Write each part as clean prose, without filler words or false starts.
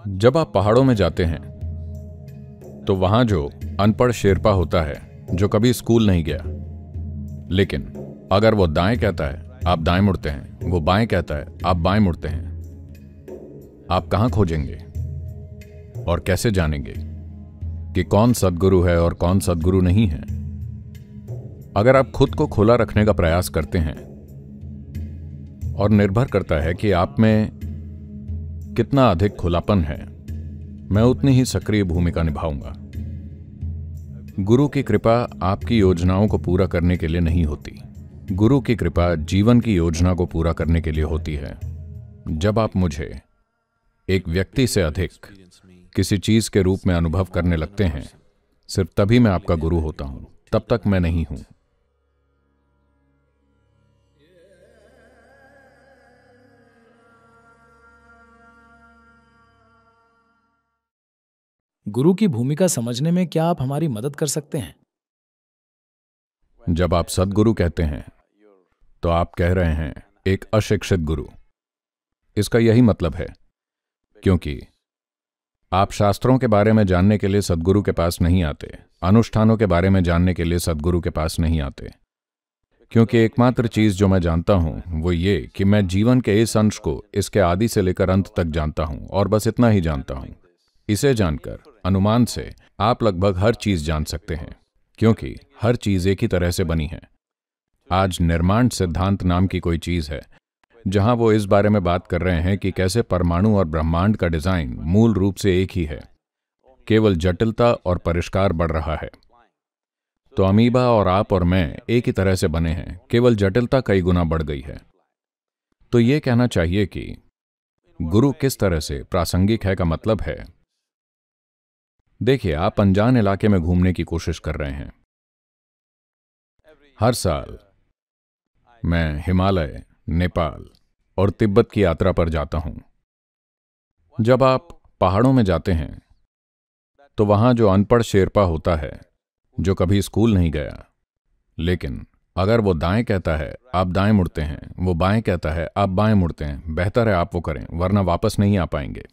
जब आप पहाड़ों में जाते हैं तो वहां जो अनपढ़ शेरपा होता है जो कभी स्कूल नहीं गया, लेकिन अगर वो दाएं कहता है आप दाएं मुड़ते हैं, वो बाएं कहता है आप बाएं मुड़ते हैं, आप कहां खोजेंगे और कैसे जानेंगे कि कौन सद्गुरु है और कौन सद्गुरु नहीं है? अगर आप खुद को खुला रखने का प्रयास करते हैं, और निर्भर करता है कि आप में कितना अधिक खुलापन है, मैं उतनी ही सक्रिय भूमिका निभाऊंगा। गुरु की कृपा आपकी योजनाओं को पूरा करने के लिए नहीं होती। गुरु की कृपा जीवन की योजना को पूरा करने के लिए होती है। जब आप मुझे एक व्यक्ति से अधिक किसी चीज के रूप में अनुभव करने लगते हैं, सिर्फ तभी मैं आपका गुरु होता हूं, तब तक मैं नहीं हूं। गुरु की भूमिका समझने में क्या आप हमारी मदद कर सकते हैं? जब आप सद्गुरु कहते हैं तो आप कह रहे हैं एक अशिक्षित गुरु। इसका यही मतलब है, क्योंकि आप शास्त्रों के बारे में जानने के लिए सद्गुरु के पास नहीं आते, अनुष्ठानों के बारे में जानने के लिए सद्गुरु के पास नहीं आते, क्योंकि एकमात्र चीज जो मैं जानता हूं वो ये कि मैं जीवन के इस अंश को इसके आदि से लेकर अंत तक जानता हूं, और बस इतना ही जानता हूं। इसे जानकर अनुमान से आप लगभग हर चीज जान सकते हैं, क्योंकि हर चीज एक ही तरह से बनी है। आज निर्माण सिद्धांत नाम की कोई चीज है जहां वो इस बारे में बात कर रहे हैं कि कैसे परमाणु और ब्रह्मांड का डिजाइन मूल रूप से एक ही है, केवल जटिलता और परिष्कार बढ़ रहा है। तो अमीबा और आप और मैं एक ही तरह से बने हैं, केवल जटिलता कई गुना बढ़ गई है। तो ये कहना चाहिए कि गुरु किस तरह से प्रासंगिक है का मतलब है, देखिए, आप अनजान इलाके में घूमने की कोशिश कर रहे हैं। हर साल मैं हिमालय, नेपाल और तिब्बत की यात्रा पर जाता हूं। जब आप पहाड़ों में जाते हैं तो वहां जो अनपढ़ शेरपा होता है जो कभी स्कूल नहीं गया, लेकिन अगर वो दाएं कहता है आप दाएं मुड़ते हैं, वो बाएं कहता है आप बाएं मुड़ते हैं, बेहतर है आप वो करें, वरना वापस नहीं आ पाएंगे।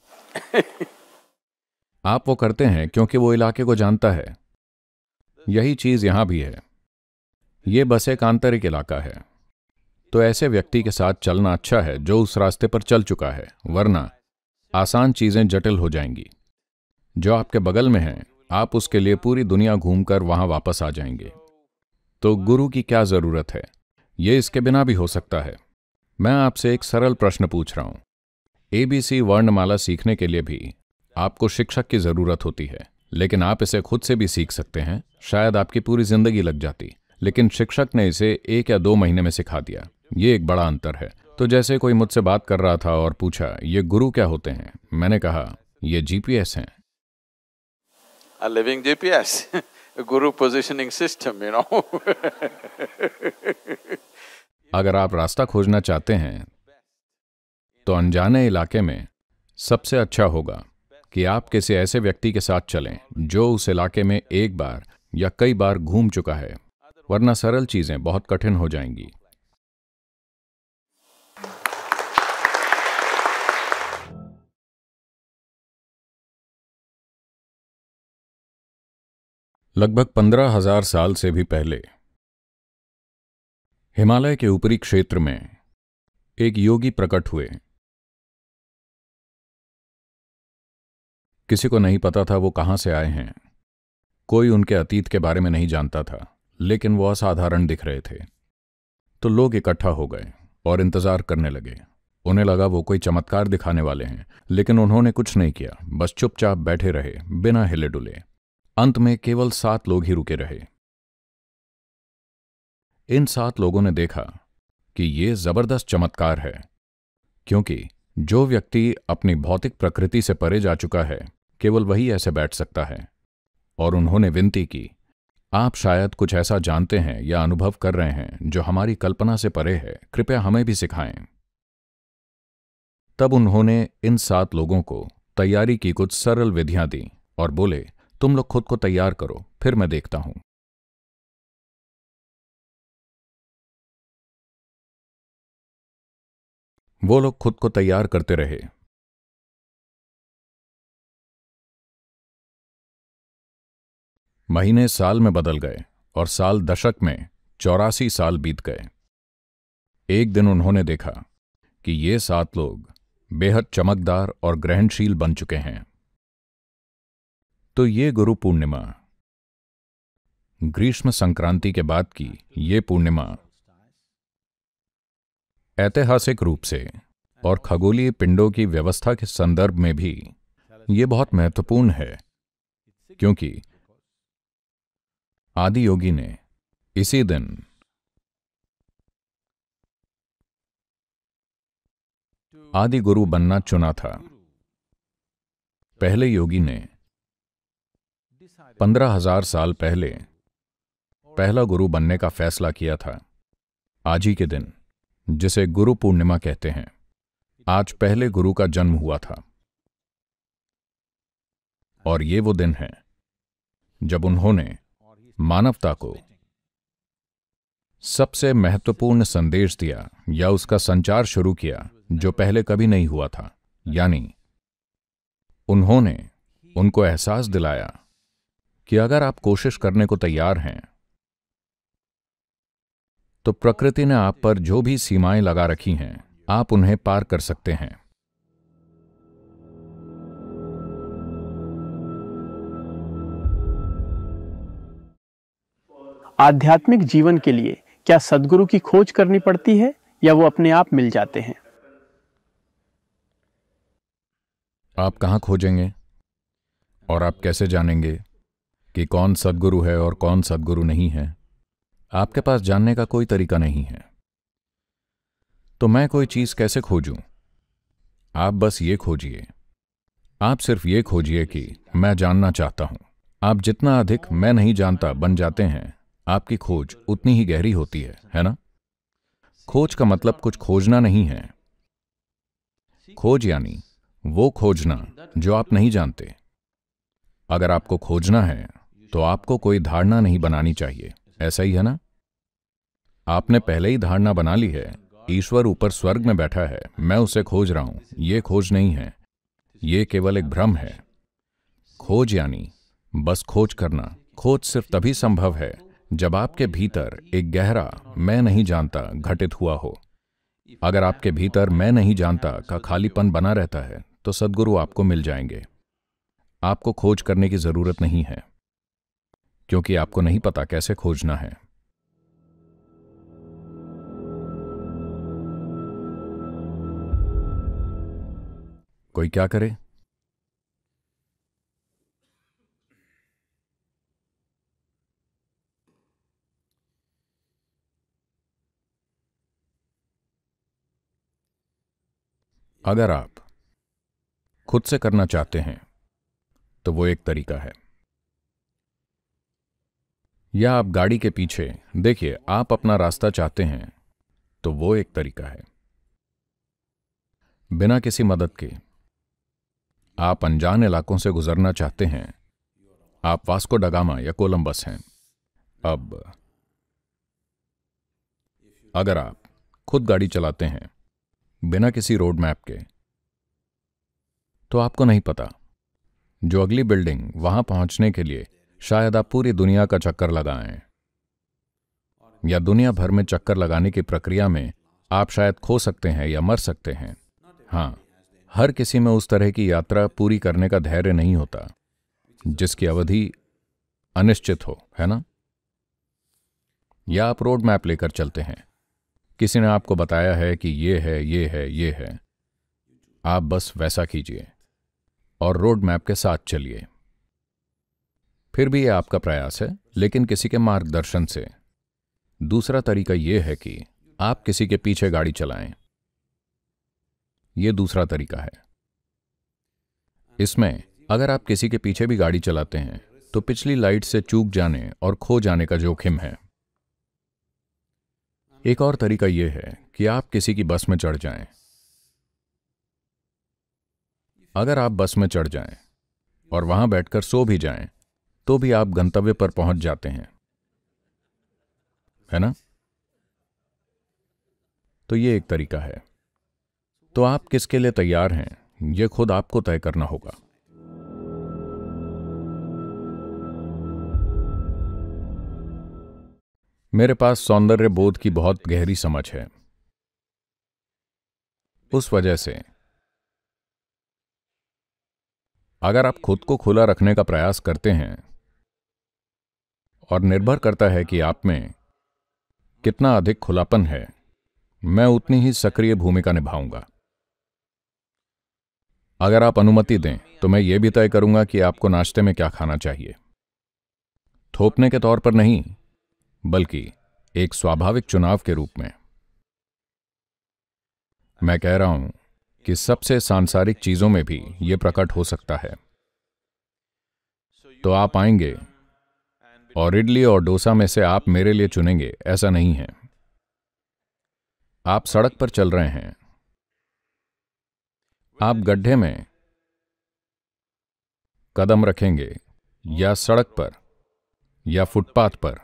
आप वो करते हैं क्योंकि वो इलाके को जानता है। यही चीज यहां भी है। ये बस एक आंतरिक इलाका है। तो ऐसे व्यक्ति के साथ चलना अच्छा है जो उस रास्ते पर चल चुका है, वरना आसान चीजें जटिल हो जाएंगी। जो आपके बगल में है, आप उसके लिए पूरी दुनिया घूमकर वहां वापस आ जाएंगे। तो गुरु की क्या जरूरत है? ये इसके बिना भी हो सकता है। मैं आपसे एक सरल प्रश्न पूछ रहा हूं। एबीसी वर्णमाला सीखने के लिए भी आपको शिक्षक की जरूरत होती है, लेकिन आप इसे खुद से भी सीख सकते हैं। शायद आपकी पूरी जिंदगी लग जाती, लेकिन शिक्षक ने इसे 1 या 2 महीने में सिखा दिया। ये एक बड़ा अंतर है। तो जैसे कोई मुझसे बात कर रहा था और पूछा, ये गुरु क्या होते हैं? मैंने कहा, ये जीपीएस हैं। A living GPS, a guru positioning system, you know. अगर आप रास्ता खोजना चाहते हैं तो अनजाने इलाके में सबसे अच्छा होगा कि आप किसी ऐसे व्यक्ति के साथ चलें जो उस इलाके में एक बार या कई बार घूम चुका है, वरना सरल चीजें बहुत कठिन हो जाएंगी। लगभग 15,000 साल से भी पहले हिमालय के ऊपरी क्षेत्र में एक योगी प्रकट हुए। किसी को नहीं पता था वो कहां से आए हैं। कोई उनके अतीत के बारे में नहीं जानता था, लेकिन वो असाधारण दिख रहे थे। तो लोग इकट्ठा हो गए और इंतजार करने लगे। उन्हें लगा वो कोई चमत्कार दिखाने वाले हैं, लेकिन उन्होंने कुछ नहीं किया, बस चुपचाप बैठे रहे बिना हिले डुले। अंत में केवल 7 लोग ही रुके रहे। इन 7 लोगों ने देखा कि ये जबरदस्त चमत्कार है, क्योंकि जो व्यक्ति अपनी भौतिक प्रकृति से परे जा चुका है, केवल वही ऐसे बैठ सकता है। और उन्होंने विनती की, आप शायद कुछ ऐसा जानते हैं या अनुभव कर रहे हैं जो हमारी कल्पना से परे है, कृपया हमें भी सिखाएं। तब उन्होंने इन 7 लोगों को तैयारी की कुछ सरल विधियां दी और बोले, तुम लोग खुद को तैयार करो, फिर मैं देखता हूं। वो लोग खुद को तैयार करते रहे। महीने साल में बदल गए और साल दशक में 84 साल बीत गए। एक दिन उन्होंने देखा कि ये 7 लोग बेहद चमकदार और ग्रहणशील बन चुके हैं। तो ये गुरु पूर्णिमा, ग्रीष्म संक्रांति के बाद की ये पूर्णिमा ऐतिहासिक रूप से और खगोलीय पिंडों की व्यवस्था के संदर्भ में भी ये बहुत महत्वपूर्ण है, क्योंकि आदि योगी ने इसी दिन आदि गुरु बनना चुना था। पहले योगी ने 15,000 साल पहले पहला गुरु बनने का फैसला किया था। आज ही के दिन, जिसे गुरु पूर्णिमा कहते हैं, आज पहले गुरु का जन्म हुआ था। और ये वो दिन है जब उन्होंने मानवता को सबसे महत्वपूर्ण संदेश दिया या उसका संचार शुरू किया जो पहले कभी नहीं हुआ था। यानी उन्होंने उनको एहसास दिलाया कि अगर आप कोशिश करने को तैयार हैं तो प्रकृति ने आप पर जो भी सीमाएं लगा रखी हैं, आप उन्हें पार कर सकते हैं। आध्यात्मिक जीवन के लिए क्या सद्गुरु की खोज करनी पड़ती है या वो अपने आप मिल जाते हैं? आप कहां खोजेंगे और आप कैसे जानेंगे कि कौन सद्गुरु है और कौन सद्गुरु नहीं है? आपके पास जानने का कोई तरीका नहीं है। तो मैं कोई चीज कैसे खोजूं? आप बस ये खोजिए। आप सिर्फ ये खोजिए कि मैं जानना चाहता हूं। आप जितना अधिक मैं नहीं जानता बन जाते हैं, आपकी खोज उतनी ही गहरी होती है ना? खोज का मतलब कुछ खोजना नहीं है। खोज यानी वो खोजना जो आप नहीं जानते। अगर आपको खोजना है तो आपको कोई धारणा नहीं बनानी चाहिए, ऐसा ही है ना? आपने पहले ही धारणा बना ली है, ईश्वर ऊपर स्वर्ग में बैठा है, मैं उसे खोज रहा हूं। ये खोज नहीं है, ये केवल एक भ्रम है। खोज यानी बस खोज करना। खोज सिर्फ तभी संभव है जब आपके भीतर एक गहरा मैं नहीं जानता घटित हुआ हो। अगर आपके भीतर मैं नहीं जानता का खालीपन बना रहता है तो सद्गुरु आपको मिल जाएंगे। आपको खोज करने की जरूरत नहीं है, क्योंकि आपको नहीं पता कैसे खोजना है। कोई क्या करे? अगर आप खुद से करना चाहते हैं तो वो एक तरीका है। या आप गाड़ी के पीछे देखिए, आप अपना रास्ता चाहते हैं तो वो एक तरीका है। बिना किसी मदद के आप अनजान इलाकों से गुजरना चाहते हैं। आप वास्को ड गामा या कोलंबस हैं। अब अगर आप खुद गाड़ी चलाते हैं बिना किसी रोड मैप के, तो आपको नहीं पता जो अगली बिल्डिंग वहां पहुंचने के लिए शायद आप पूरी दुनिया का चक्कर लगाएं, या दुनिया भर में चक्कर लगाने की प्रक्रिया में आप शायद खो सकते हैं या मर सकते हैं। हां, हर किसी में उस तरह की यात्रा पूरी करने का धैर्य नहीं होता जिसकी अवधि अनिश्चित हो, है ना? या आप रोड मैप लेकर चलते हैं, किसी ने आपको बताया है कि ये है, ये है, ये है। आप बस वैसा कीजिए और रोड मैप के साथ चलिए। फिर भी ये आपका प्रयास है, लेकिन किसी के मार्गदर्शन से। दूसरा तरीका यह है कि आप किसी के पीछे गाड़ी चलाएं। यह दूसरा तरीका है। इसमें अगर आप किसी के पीछे भी गाड़ी चलाते हैं तो पिछली लाइट से चूक जाने और खो जाने का जोखिम है। एक और तरीका यह है कि आप किसी की बस में चढ़ जाएं। अगर आप बस में चढ़ जाएं और वहां बैठकर सो भी जाएं, तो भी आप गंतव्य पर पहुंच जाते हैं, है ना? तो ये एक तरीका है। तो आप किसके लिए तैयार हैं, यह खुद आपको तय करना होगा। मेरे पास सौंदर्य बोध की बहुत गहरी समझ है। उस वजह से अगर आप खुद को खुला रखने का प्रयास करते हैं, और निर्भर करता है कि आप में कितना अधिक खुलापन है, मैं उतनी ही सक्रिय भूमिका निभाऊंगा। अगर आप अनुमति दें तो मैं ये भी तय करूंगा कि आपको नाश्ते में क्या खाना चाहिए, थोपने के तौर पर नहीं, बल्कि एक स्वाभाविक चुनाव के रूप में। मैं कह रहा हूं कि सबसे सांसारिक चीजों में भी यह प्रकट हो सकता है। तो आप आएंगे और इडली और डोसा में से आप मेरे लिए चुनेंगे, ऐसा नहीं है। आप सड़क पर चल रहे हैं, आप गड्ढे में कदम रखेंगे या सड़क पर या फुटपाथ पर,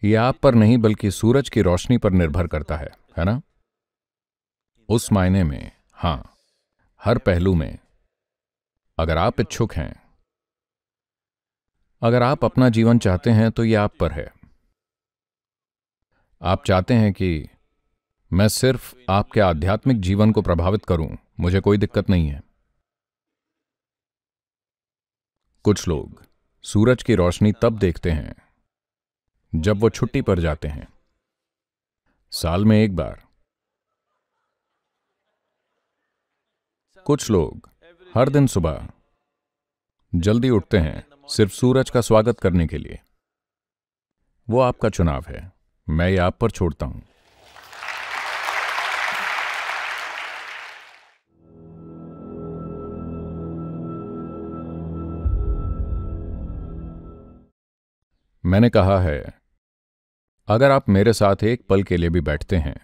यह आप पर नहीं बल्कि सूरज की रोशनी पर निर्भर करता है ना? उस मायने में हां, हर पहलू में। अगर आप इच्छुक हैं, अगर आप अपना जीवन चाहते हैं तो यह आप पर है। आप चाहते हैं कि मैं सिर्फ आपके आध्यात्मिक जीवन को प्रभावित करूं, मुझे कोई दिक्कत नहीं है। कुछ लोग सूरज की रोशनी तब देखते हैं जब वो छुट्टी पर जाते हैं, साल में एक बार। कुछ लोग हर दिन सुबह जल्दी उठते हैं सिर्फ सूरज का स्वागत करने के लिए। वो आपका चुनाव है, मैं ये आप पर छोड़ता हूं। मैंने कहा है, अगर आप मेरे साथ एक पल के लिए भी बैठते हैं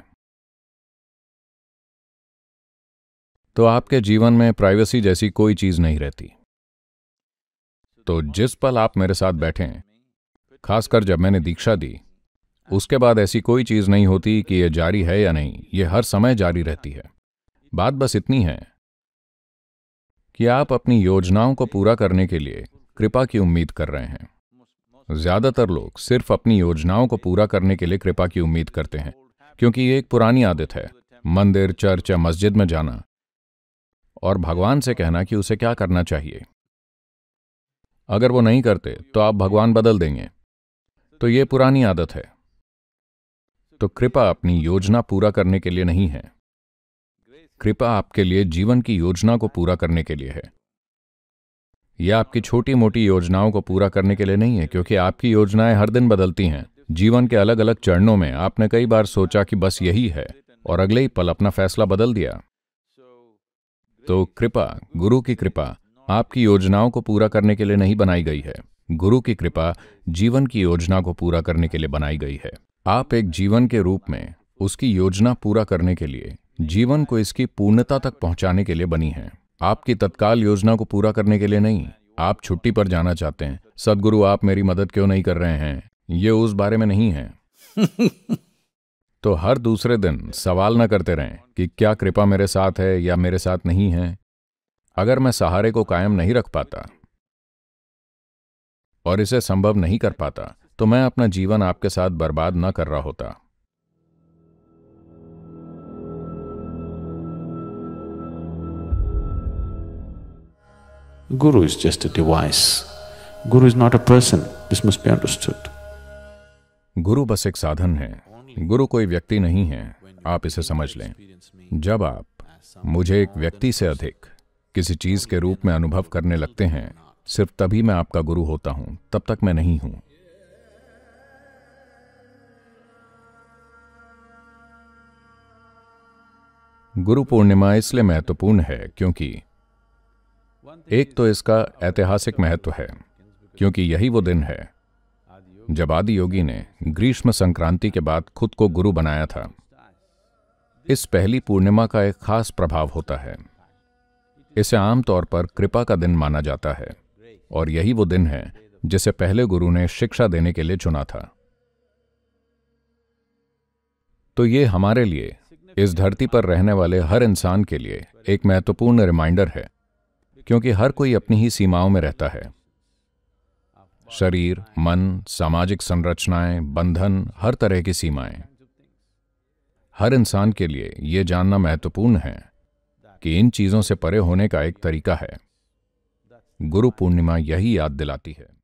तो आपके जीवन में प्राइवेसी जैसी कोई चीज नहीं रहती। तो जिस पल आप मेरे साथ बैठें, खासकर जब मैंने दीक्षा दी, उसके बाद ऐसी कोई चीज नहीं होती कि यह जारी है या नहीं, यह हर समय जारी रहती है। बात बस इतनी है कि आप अपनी योजनाओं को पूरा करने के लिए कृपा की उम्मीद कर रहे हैं। ज्यादातर लोग सिर्फ अपनी योजनाओं को पूरा करने के लिए कृपा की उम्मीद करते हैं, क्योंकि ये एक पुरानी आदत है, मंदिर, चर्च या मस्जिद में जाना और भगवान से कहना कि उसे क्या करना चाहिए। अगर वो नहीं करते तो आप भगवान बदल देंगे। तो ये पुरानी आदत है। तो कृपा अपनी योजना पूरा करने के लिए नहीं है, कृपा आपके लिए जीवन की योजना को पूरा करने के लिए है। यह आपकी छोटी मोटी योजनाओं को पूरा करने के लिए नहीं है, क्योंकि आपकी योजनाएं हर दिन बदलती हैं। जीवन के अलग अलग चरणों में आपने कई बार सोचा कि बस यही है, और अगले ही पल अपना फैसला बदल दिया। तो कृपा, गुरु की कृपा आपकी योजनाओं को पूरा करने के लिए नहीं बनाई गई है। गुरु की कृपा जीवन की योजना को पूरा करने के लिए बनाई गई है। आप एक जीवन के रूप में उसकी योजना पूरा करने के लिए, जीवन को इसकी पूर्णता तक पहुंचाने के लिए बनी है। आपकी तत्काल योजना को पूरा करने के लिए नहीं। आप छुट्टी पर जाना चाहते हैं, सद्गुरु आप मेरी मदद क्यों नहीं कर रहे हैं, ये उस बारे में नहीं है। तो हर दूसरे दिन सवाल न करते रहें कि क्या कृपा मेरे साथ है या मेरे साथ नहीं है। अगर मैं सहारे को कायम नहीं रख पाता और इसे संभव नहीं कर पाता, तो मैं अपना जीवन आपके साथ बर्बाद न कर रहा होता। Guru is just a device. Guru is not a person. This must be understood. गुरु बस एक साधन है, गुरु कोई व्यक्ति नहीं है। आप इसे समझ लें। जब आप मुझे एक व्यक्ति से अधिक किसी चीज के रूप में अनुभव करने लगते हैं, सिर्फ तभी मैं आपका गुरु होता हूं, तब तक मैं नहीं हूं। गुरु पूर्णिमा इसलिए महत्वपूर्ण है क्योंकि एक तो इसका ऐतिहासिक महत्व है, क्योंकि यही वो दिन है जब आदि योगी ने ग्रीष्म संक्रांति के बाद खुद को गुरु बनाया था। इस पहली पूर्णिमा का एक खास प्रभाव होता है। इसे आमतौर पर कृपा का दिन माना जाता है, और यही वो दिन है जिसे पहले गुरु ने शिक्षा देने के लिए चुना था। तो ये हमारे लिए, इस धरती पर रहने वाले हर इंसान के लिए एक महत्वपूर्ण रिमाइंडर है, क्योंकि हर कोई अपनी ही सीमाओं में रहता है। शरीर, मन, सामाजिक संरचनाएं, बंधन, हर तरह की सीमाएं। हर इंसान के लिए ये जानना महत्वपूर्ण है कि इन चीजों से परे होने का एक तरीका है। गुरु पूर्णिमा यही याद दिलाती है।